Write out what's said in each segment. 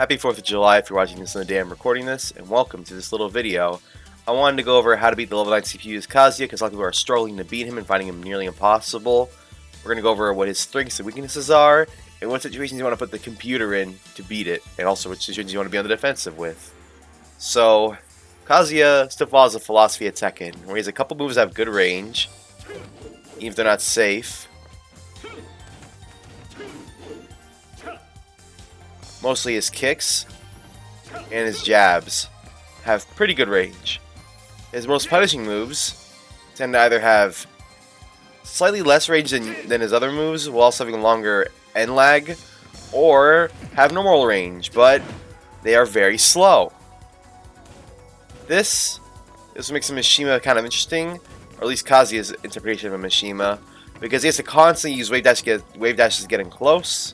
Happy 4th of July if you're watching this on the day I'm recording this, and welcome to this little video. I wanted to go over how to beat the level 9 CPU's Kazuya, because a lot of people are struggling to beat him and finding him nearly impossible. We're going to go over what his strengths and weaknesses are, and what situations you want to put the computer in to beat it, and also which situations you want to be on the defensive with. So, Kazuya still follows the philosophy of Tekken, where he has a couple moves that have good range, even if they're not safe. Mostly his kicks and his jabs have pretty good range. His most punishing moves tend to either have slightly less range than his other moves, while also having longer end lag, or have normal range, but they are very slow. This makes a Mishima kind of interesting, or at least Kazuya's interpretation of a Mishima, because he has to constantly use wave dashes getting close.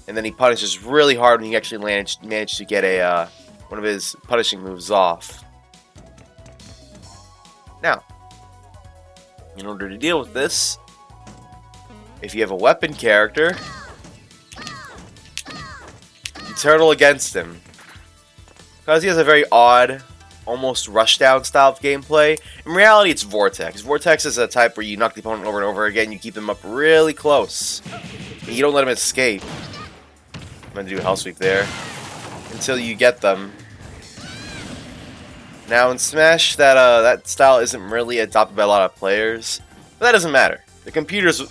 And then he punishes really hard when he actually managed to get a one of his punishing moves off. Now, in order to deal with this, if you have a weapon character, you turtle against him. Because he has a very odd, almost rushdown style of gameplay. In reality, it's Vortex. Vortex is a type where you knock the opponent over and over again, you keep them up really close. And you don't let him escape. I'm going to do a hell sweep there until you get them. Now in Smash, that style isn't really adopted by a lot of players, but that doesn't matter. The computer's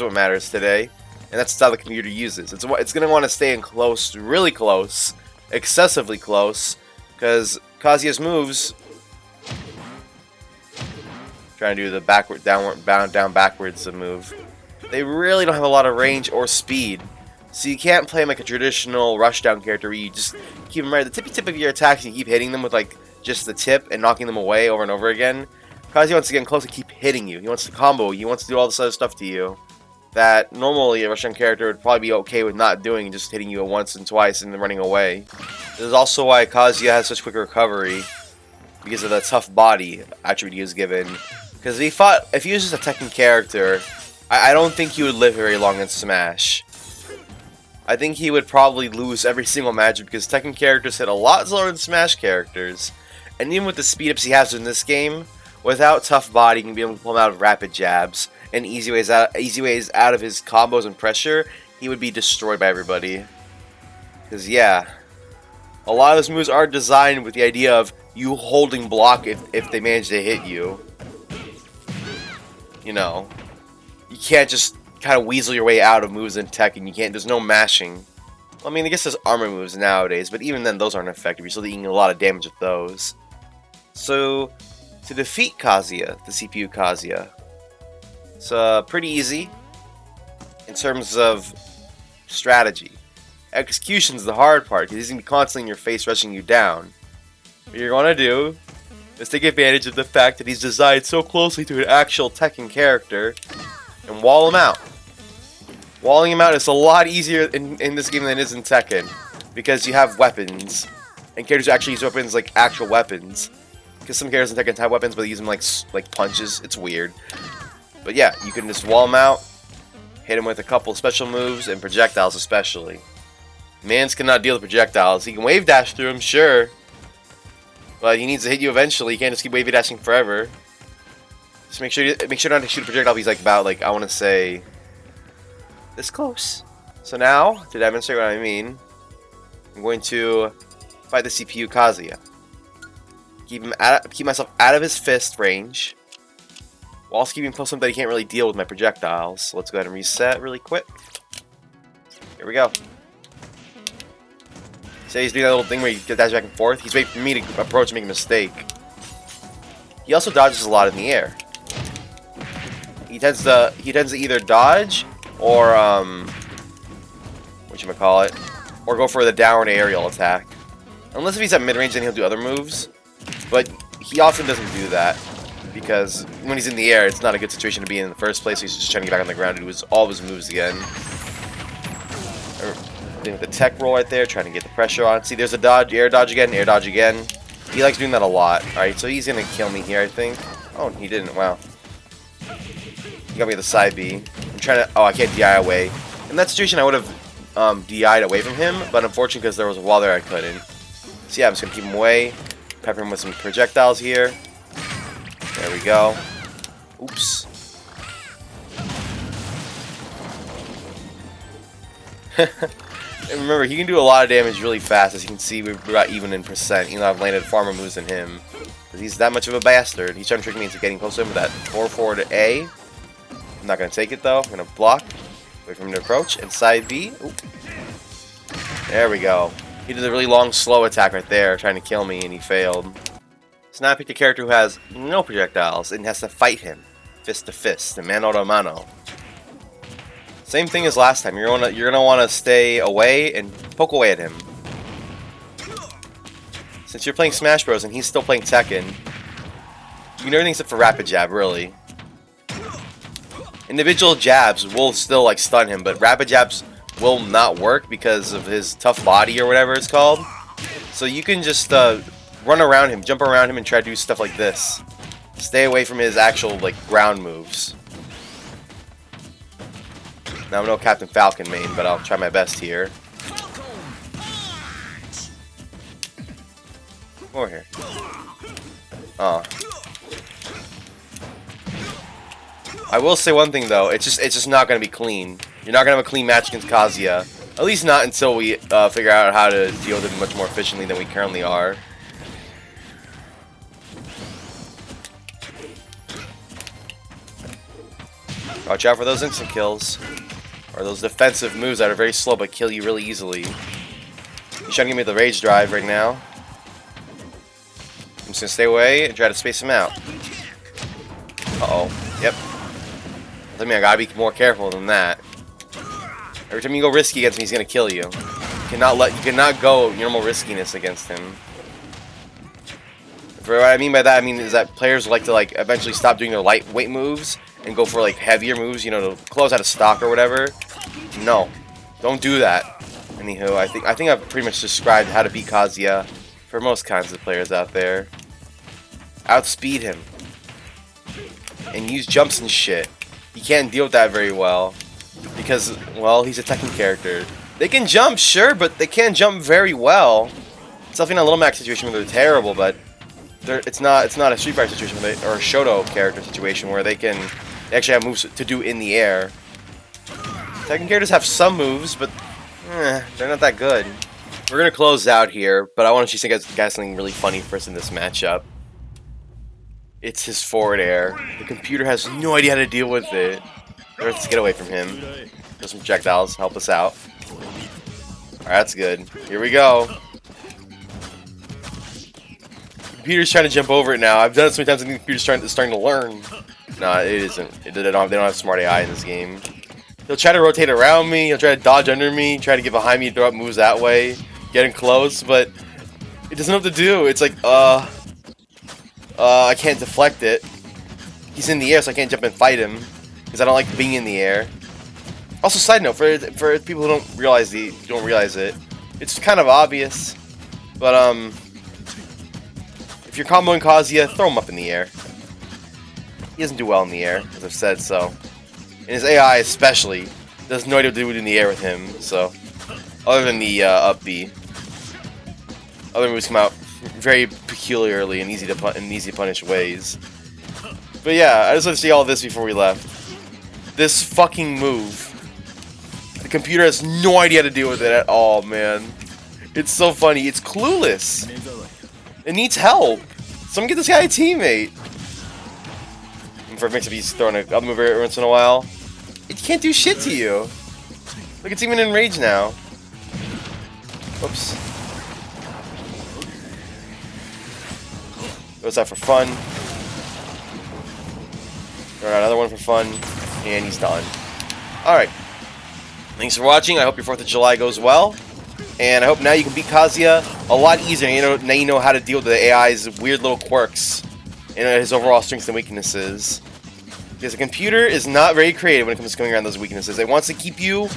what matters today, and that's the style the computer uses. It's going to want to stay in close, really close, excessively close, because Kazuya's moves, trying to do the backward, down backwards move, they really don't have a lot of range or speed. So you can't play him like a traditional rushdown character where you just keep him right at the tippy tip of your attacks and you keep hitting them with like just the tip and knocking them away over and over again. Kazuya wants to get close and keep hitting you. He wants to combo. He wants to do all this other stuff to you that normally a rushdown character would probably be okay with not doing, just hitting you once and twice and then running away. This is also why Kazuya has such quick recovery, because of the tough body attribute he was given. Because if he was just a Tekken character, I don't think he would live very long in Smash. I think he would probably lose every single match because Tekken characters hit a lot slower than Smash characters. And even with the speed ups he has in this game, without tough body, he can be able to pull him out of rapid jabs and easy ways out of his combos and pressure, he would be destroyed by everybody. Because yeah, a lot of his moves are designed with the idea of you holding block if they manage to hit you. You know, you can't just kind of weasel your way out of moves in Tekken. You can't. There's no mashing. Well, I mean, I guess there's armor moves nowadays, but even then, those aren't effective. You're still eating a lot of damage with those. So, to defeat Kazuya, the CPU Kazuya, it's pretty easy in terms of strategy. Execution's the hard part, because he's going to be constantly in your face, rushing you down. What you're going to do is take advantage of the fact that he's designed so closely to an actual Tekken character and wall him out. Walling him out is a lot easier in this game than it is in Tekken, because you have weapons, and characters actually use weapons like actual weapons. Because some characters in Tekken have weapons, but they use them like punches. It's weird. But yeah, you can just wall him out, hit him with a couple special moves, and projectiles especially. Mans cannot deal with projectiles. He can wave dash through them, sure, but he needs to hit you eventually. You can't just keep wave dashing forever. Just make sure not to shoot a projectile if he's like about, like, I want to say this close. So now, to demonstrate what I mean, I'm going to fight the CPU Kazuya. Keep myself out of his fist range, while also keeping close enough that he can't really deal with my projectiles. So let's go ahead and reset really quick. Here we go. See, he's doing that little thing where you get dash back and forth. He's waiting for me to approach and make a mistake. He also dodges a lot in the air. He tends to either dodge or whatchamacallit, or go for the down aerial attack. Unless if he's at mid range, then he'll do other moves. But he often doesn't do that, because when he's in the air, it's not a good situation to be in the first place. So he's just trying to get back on the ground and do all of his moves again. Doing the tech roll right there, trying to get the pressure on. See, there's a dodge, air dodge again, air dodge again. He likes doing that a lot. Alright, so he's gonna kill me here, I think. Oh, he didn't. Wow. He got me the side B. I'm trying to... Oh, I can't DI away. In that situation, I would have DI'd away from him, but unfortunately because there was a wall there I couldn't. So yeah, I'm just going to keep him away. Pepper him with some projectiles here. There we go. Oops. And remember, he can do a lot of damage really fast. As you can see, we've got even in percent. Even though I've landed farmer moves than him. Because he's that much of a bastard. He's trying to trick me into getting close to him with that 4-4 to A. I'm not going to take it though. I'm going to block. Wait for him to approach. And side B. Ooh. There we go. He did a really long, slow attack right there, trying to kill me, and he failed. So now I picked a character who has no projectiles and has to fight him. Fist to fist. Mano to mano. Same thing as last time. You're gonna want to stay away and poke away at him. Since you're playing Smash Bros. And he's still playing Tekken, you can do everything except for Rapid Jab, really. Individual jabs will still like stun him, but Rapid Jabs will not work because of his tough body or whatever it's called. So you can just run around him, jump around him, and try to do stuff like this. Stay away from his actual like ground moves. Now I'm no Captain Falcon main, but I'll try my best here. Over here. Oh. I will say one thing though, it's just not gonna be clean. You're not gonna have a clean match against Kazuya. At least not until we figure out how to deal with him much more efficiently than we currently are. Watch out for those instant kills. Or those defensive moves that are very slow but kill you really easily. He's trying to give me the rage drive right now. I'm just gonna stay away and try to space him out. Uh-oh. Yep. I mean, I gotta be more careful than that. Every time you go risky against him, he's gonna kill you. You cannot go normal riskiness against him. For what I mean by that, is that players like to eventually stop doing their lightweight moves and go for heavier moves, you know, to close out of stock or whatever. No, don't do that. Anywho, I think I've pretty much described how to beat Kazuya for most kinds of players out there. Outspeed him and use jumps and shit. He can't deal with that very well because, well, he's a Tekken character. They can jump, sure, but they can't jump very well. It's definitely not a Little Mac situation where they're terrible, but it's not a Street Fighter situation or a Shoto character situation where they actually have moves to do in the air. Tekken characters have some moves, but they're not that good. We're gonna close out here, but I want to just guys something really funny for us in this matchup. It's his forward air. The computer has no idea how to deal with it. Let's get away from him. Throw some projectiles, help us out. Alright, that's good. Here we go. The computer's trying to jump over it now. I've done it so many times, I think the computer's starting to learn. No, it isn't. They don't have smart AI in this game. He'll try to rotate around me, he'll try to dodge under me, try to get behind me, throw up moves that way, getting close, but it doesn't know what to do. It's like, I can't deflect it. He's in the air, so I can't jump and fight him because I don't like being in the air. Also, side note for people who don't realize it, it's kind of obvious, but if you're comboing Kazuya, throw him up in the air. He doesn't do well in the air, as I've said so. And his AI especially does no idea what to do in the air with him. So, other than the up B, other moves come out very peculiarly and easy to punish ways. But yeah, I just want to see all this before we left. This fucking move, the computer has no idea how to deal with it at all, man. It's so funny. It's clueless. It needs help. Someone get this guy a teammate. And for a mix of he's throwing a up move every once in a while. It can't do shit to you. Look, it's even in rage now. Whoops. Goes out for fun. Throw out another one for fun. And he's done. Alright. Thanks for watching. I hope your 4th of July goes well. And I hope now you can beat Kazuya a lot easier. Now you know how to deal with the AI's weird little quirks. And his overall strengths and weaknesses. Because the computer is not very creative when it comes to coming around those weaknesses. It wants to keep you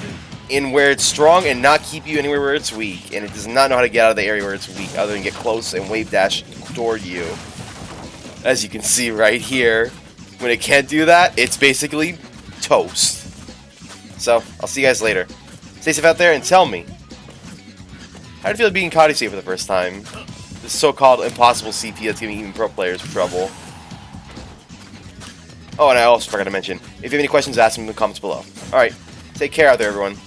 in where it's strong and not keep you anywhere where it's weak. And it does not know how to get out of the area where it's weak, other than get close and wave dash toward you. As you can see right here, when it can't do that, it's basically toast. So, I'll see you guys later. Stay safe out there and tell me. How do you feel being Kazuya for the first time? This so-called impossible CP that's giving even pro players trouble. Oh, and I also forgot to mention, if you have any questions, ask them in the comments below. Alright, take care out there, everyone.